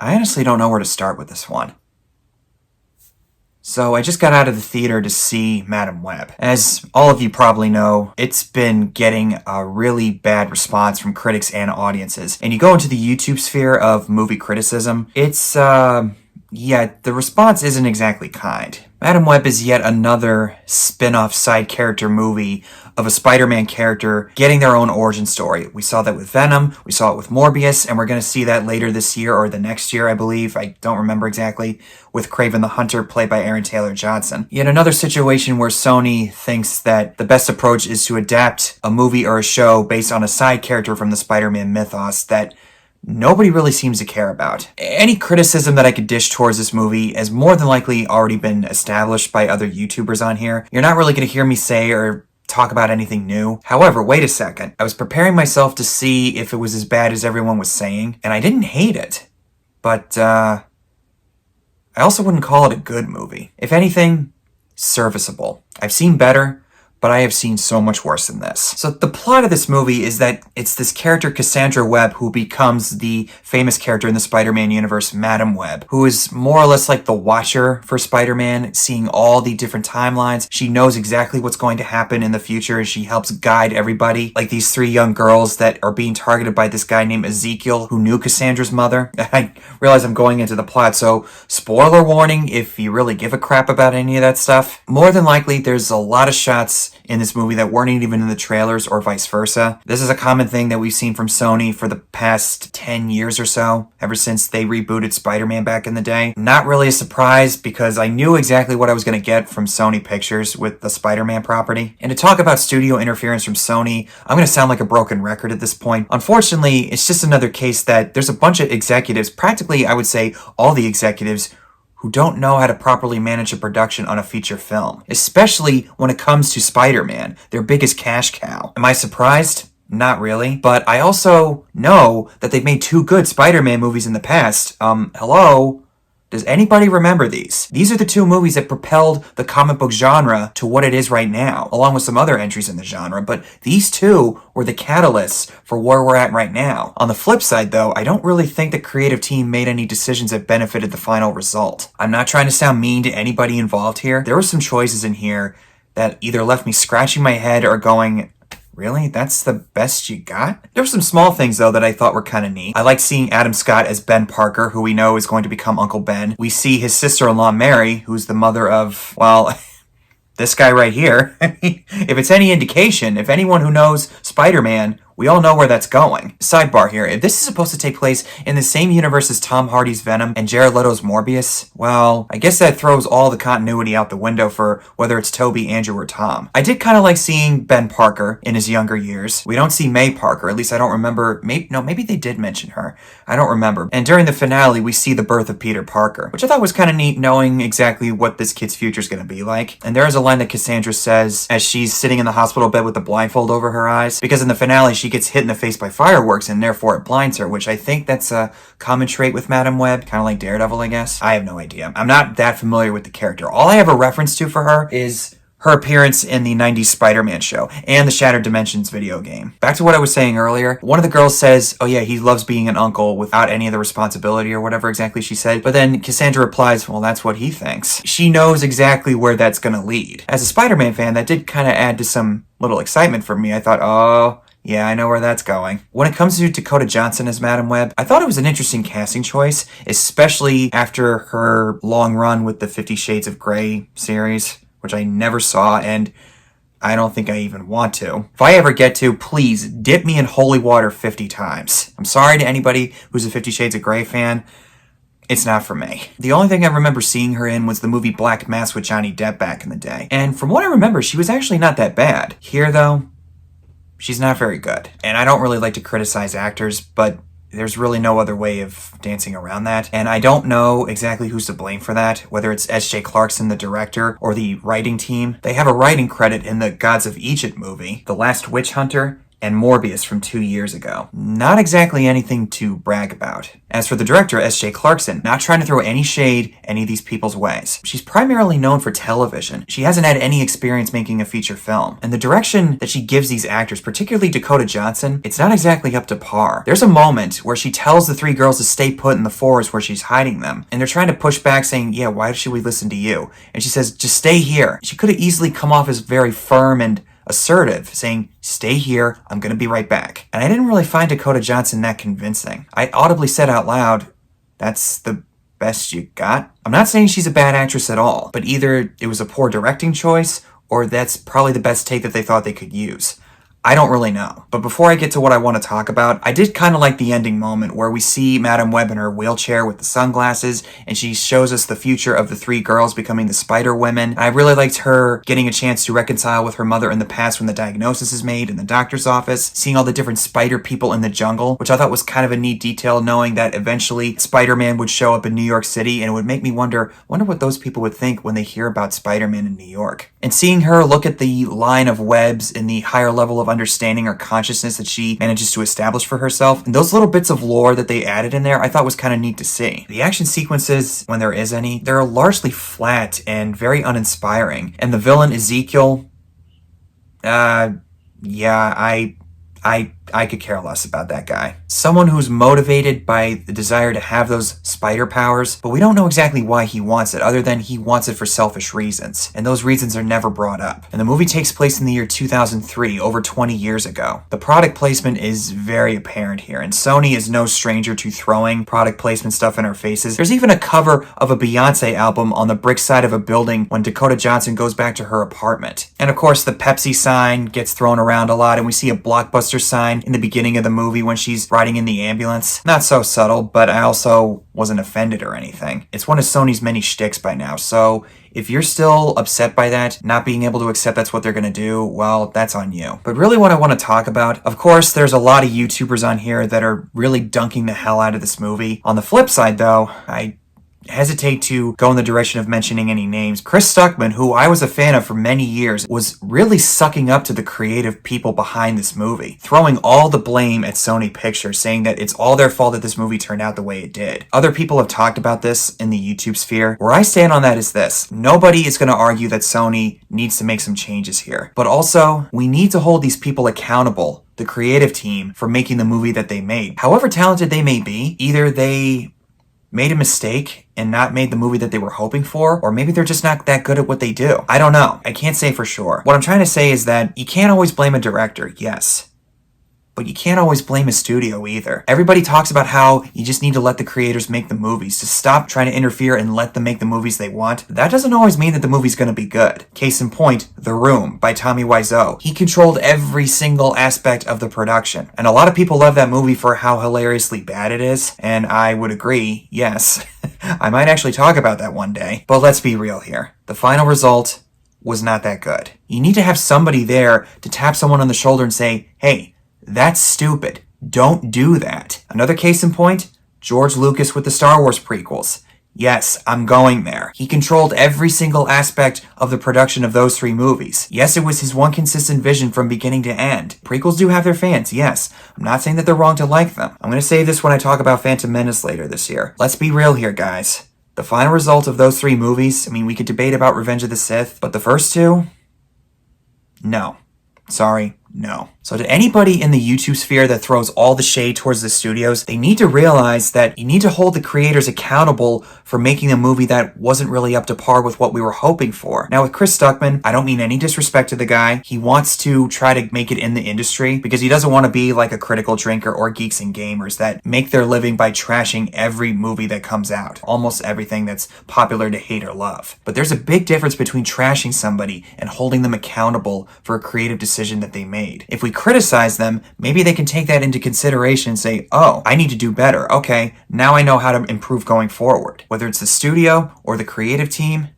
I honestly don't know where to start with this one. So I just got out of the theater to see Madam Webb. As all of you probably know, it's been getting a really bad response from critics and audiences. And you go into the YouTube sphere of movie criticism, yeah, the response isn't exactly kind. Madam Web is yet another spin-off side character movie of a Spider-Man character getting their own origin story. We saw that with Venom, we saw it with Morbius, and we're going to see that later this year or the next year, I believe. I don't remember exactly, with Kraven the Hunter, played by Aaron Taylor Johnson. Yet another situation where Sony thinks that the best approach is to adapt a movie or a show based on a side character from the Spider-Man mythos that nobody really seems to care about. Any criticism that I could dish towards this movie has more than likely already been established by other YouTubers on here. You're not really going to hear me say or talk about anything new. However, wait a second. I was preparing myself to see if it was as bad as everyone was saying, and I didn't hate it. But, I also wouldn't call it a good movie. If anything, serviceable. I've seen better, but I have seen so much worse than this. So the plot of this movie is that it's this character, Cassandra Webb, who becomes the famous character in the Spider-Man universe, Madam Webb, who is more or less like the Watcher for Spider-Man, seeing all the different timelines. She knows exactly what's going to happen in the future, and she helps guide everybody, like these three young girls that are being targeted by this guy named Ezekiel, who knew Cassandra's mother. I realize I'm going into the plot, so spoiler warning if you really give a crap about any of that stuff. More than likely, there's a lot of shots in this movie that weren't even in the trailers or vice versa. This is a common thing that we've seen from Sony for the past 10 years or so, ever since they rebooted Spider-Man back in the day. Not really a surprise because I knew exactly what I was going to get from Sony Pictures with the Spider-Man property. And to talk about studio interference from Sony, I'm going to sound like a broken record at this point. Unfortunately, it's just another case that there's a bunch of executives, practically I would say all the executives, who don't know how to properly manage a production on a feature film, especially when it comes to Spider-Man, their biggest cash cow. Am I surprised? Not really. But I also know that they've made two good Spider-Man movies in the past. Hello? Does anybody remember these? These are the two movies that propelled the comic book genre to what it is right now, along with some other entries in the genre, but these two were the catalysts for where we're at right now. On the flip side, though, I don't really think the creative team made any decisions that benefited the final result. I'm not trying to sound mean to anybody involved here. There were some choices in here that either left me scratching my head or going, really? That's the best you got? There were some small things, though, that I thought were kind of neat. I like seeing Adam Scott as Ben Parker, who we know is going to become Uncle Ben. We see his sister-in-law, Mary, who's the mother of, well, this guy right here. If it's any indication, if anyone who knows Spider-Man, we all know where that's going. Sidebar here, if this is supposed to take place in the same universe as Tom Hardy's Venom and Jared Leto's Morbius, well, I guess that throws all the continuity out the window for whether it's Toby, Andrew, or Tom. I did kind of like seeing Ben Parker in his younger years. We don't see May Parker, at least I don't remember. Maybe they did mention her. I don't remember. And during the finale, we see the birth of Peter Parker, which I thought was kind of neat, knowing exactly what this kid's future is going to be like. And there is a line that Cassandra says as she's sitting in the hospital bed with the blindfold over her eyes, because in the finale, she gets hit in the face by fireworks and therefore it blinds her, which I think that's a common trait with Madam Web, kind of like Daredevil, I guess. I have no idea. I'm not that familiar with the character. All I have a reference to for her is her appearance in the 90s Spider-Man show and the Shattered Dimensions video game. Back to what I was saying earlier, one of the girls says, oh yeah, he loves being an uncle without any of the responsibility or whatever exactly she said. But then Cassandra replies, well, that's what he thinks. She knows exactly where that's going to lead. As a Spider-Man fan, that did kind of add to some little excitement for me. I thought, oh, yeah, I know where that's going. When it comes to Dakota Johnson as Madam Web, I thought it was an interesting casting choice, especially after her long run with the 50 Shades of Grey series, which I never saw, and I don't think I even want to. If I ever get to, please dip me in holy water 50 times. I'm sorry to anybody who's a 50 Shades of Grey fan. It's not for me. The only thing I remember seeing her in was the movie Black Mass with Johnny Depp back in the day. And from what I remember, she was actually not that bad. Here, though, she's not very good. And I don't really like to criticize actors, but there's really no other way of dancing around that. And I don't know exactly who's to blame for that, whether it's S.J. Clarkson, the director, or the writing team. They have a writing credit in the Gods of Egypt movie, The Last Witch Hunter, and Morbius from 2 years ago. Not exactly anything to brag about. As for the director, S.J. Clarkson, not trying to throw any shade any of these people's ways. She's primarily known for television. She hasn't had any experience making a feature film. And the direction that she gives these actors, particularly Dakota Johnson, it's not exactly up to par. There's a moment where she tells the three girls to stay put in the forest where she's hiding them. And they're trying to push back saying, yeah, why should we listen to you? And she says, just stay here. She could have easily come off as very firm and assertive, saying, stay here, I'm gonna be right back. And I didn't really find Dakota Johnson that convincing. I audibly said out loud, that's the best you got? I'm not saying she's a bad actress at all, but either it was a poor directing choice, or that's probably the best take that they thought they could use. I don't really know. But before I get to what I want to talk about, I did kind of like the ending moment where we see Madam Webb in her wheelchair with the sunglasses, and she shows us the future of the three girls becoming the Spider Women. I really liked her getting a chance to reconcile with her mother in the past when the diagnosis is made in the doctor's office, seeing all the different spider people in the jungle, which I thought was kind of a neat detail, knowing that eventually Spider-Man would show up in New York City, and it would make me wonder what those people would think when they hear about Spider-Man in New York. And seeing her look at the line of webs in the higher level of understanding or consciousness that she manages to establish for herself, and those little bits of lore that they added in there I thought was kind of neat to see. The action sequences, when there is any, they're largely flat and very uninspiring. And the villain Ezekiel, I could care less about that guy. Someone who's motivated by the desire to have those spider powers, but we don't know exactly why he wants it, other than he wants it for selfish reasons. And those reasons are never brought up. And the movie takes place in the year 2003, over 20 years ago. The product placement is very apparent here, and Sony is no stranger to throwing product placement stuff in our faces. There's even a cover of a Beyonce album on the brick side of a building when Dakota Johnson goes back to her apartment. And of course, the Pepsi sign gets thrown around a lot, and we see a Blockbuster sign in the beginning of the movie when she's riding in the ambulance. Not so subtle, but I also wasn't offended or anything. It's one of Sony's many shticks by now, so if you're still upset by that, not being able to accept that's what they're gonna do, well, that's on you. But really what I want to talk about, of course, there's a lot of YouTubers on here that are really dunking the hell out of this movie. On the flip side, though, I hesitate to go in the direction of mentioning any names. Chris Stuckman, who I was a fan of for many years, was really sucking up to the creative people behind this movie, throwing all the blame at Sony Pictures, saying that it's all their fault that this movie turned out the way it did. Other people have talked about this in the YouTube sphere. Where I stand on that is this: nobody is going to argue that Sony needs to make some changes here, but also we need to hold these people accountable, the creative team, for making the movie that they made. However talented they may be, either they made a mistake and not made the movie that they were hoping for, or maybe they're just not that good at what they do. I don't know. I can't say for sure. What I'm trying to say is that you can't always blame a director, yes, but you can't always blame a studio either. Everybody talks about how you just need to let the creators make the movies, to stop trying to interfere and let them make the movies they want. That doesn't always mean that the movie's gonna be good. Case in point, The Room by Tommy Wiseau. He controlled every single aspect of the production. And a lot of people love that movie for how hilariously bad it is, and I would agree, yes. I might actually talk about that one day. But let's be real here. The final result was not that good. You need to have somebody there to tap someone on the shoulder and say, hey, that's stupid. Don't do that. Another case in point, George Lucas with the Star Wars prequels. Yes, I'm going there. He controlled every single aspect of the production of those 3 movies. Yes, it was his one consistent vision from beginning to end. Prequels do have their fans, yes. I'm not saying that they're wrong to like them. I'm going to save this when I talk about Phantom Menace later this year. Let's be real here, guys. The final result of those 3 movies, I mean, we could debate about Revenge of the Sith, but the first 2? No. Sorry, no. So to anybody in the YouTube sphere that throws all the shade towards the studios, they need to realize that you need to hold the creators accountable for making a movie that wasn't really up to par with what we were hoping for. Now with Chris Stuckman, I don't mean any disrespect to the guy. He wants to try to make it in the industry because he doesn't want to be like a critical drinker or Geeks and Gamers that make their living by trashing every movie that comes out. Almost everything that's popular to hate or love. But there's a big difference between trashing somebody and holding them accountable for a creative decision that they made. If we criticize them, maybe they can take that into consideration and say, oh, I need to do better. Okay, now I know how to improve going forward. Whether it's the studio or the creative team,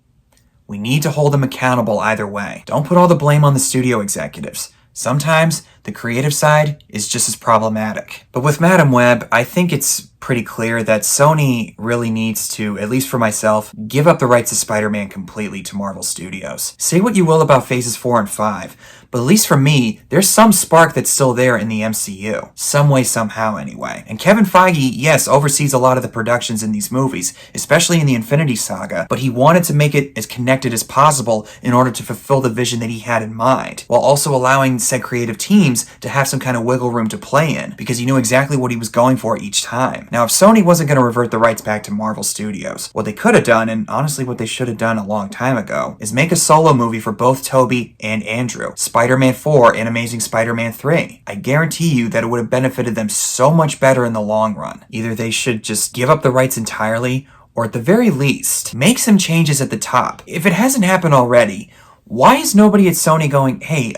we need to hold them accountable either way. Don't put all the blame on the studio executives. Sometimes the creative side is just as problematic. But with Madam Webb, I think it's pretty clear that Sony really needs to, at least for myself, give up the rights to Spider-Man completely to Marvel Studios. Say what you will about Phases 4 and 5, But at least for me, there's some spark that's still there in the MCU. Some way, somehow, anyway. And Kevin Feige, yes, oversees a lot of the productions in these movies, especially in the Infinity Saga, but he wanted to make it as connected as possible in order to fulfill the vision that he had in mind, while also allowing said creative teams to have some kind of wiggle room to play in, because he knew exactly what he was going for each time. Now, if Sony wasn't going to revert the rights back to Marvel Studios, what they could have done, and honestly what they should have done a long time ago, is make a solo movie for both Tobey and Andrew. Spider-Man 4 and Amazing Spider-Man 3. I guarantee you that it would have benefited them so much better in the long run. Either they should just give up the rights entirely, or at the very least, make some changes at the top. If it hasn't happened already, why is nobody at Sony going, hey,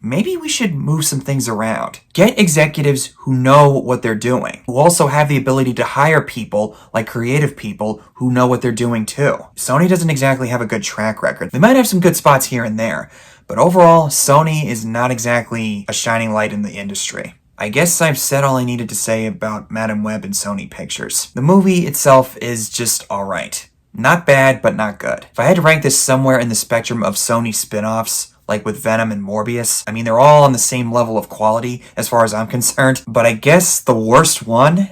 maybe we should move some things around? Get executives who know what they're doing, who also have the ability to hire people, like creative people, who know what they're doing too. Sony doesn't exactly have a good track record. They might have some good spots here and there, but overall, Sony is not exactly a shining light in the industry. I guess I've said all I needed to say about Madam Web and Sony Pictures. The movie itself is just alright. Not bad, but not good. If I had to rank this somewhere in the spectrum of Sony spin-offs, like with Venom and Morbius, I mean, they're all on the same level of quality as far as I'm concerned, but I guess the worst one,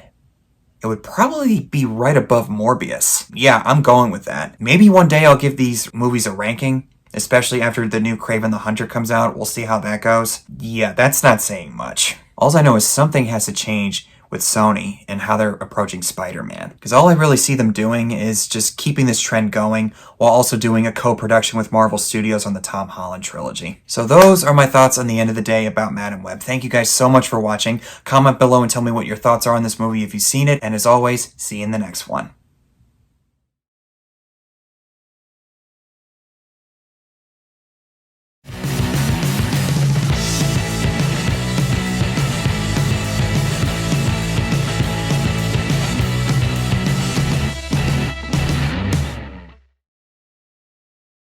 it would probably be right above Morbius. Yeah, I'm going with that. Maybe one day I'll give these movies a ranking, especially after the new Kraven the Hunter comes out. We'll see how that goes. Yeah, that's not saying much. All I know is something has to change with Sony and how they're approaching Spider-Man. Because all I really see them doing is just keeping this trend going while also doing a co-production with Marvel Studios on the Tom Holland trilogy. So those are my thoughts on the end of the day about Madam Web. Thank you guys so much for watching. Comment below and tell me what your thoughts are on this movie if you've seen it. And as always, see you in the next one.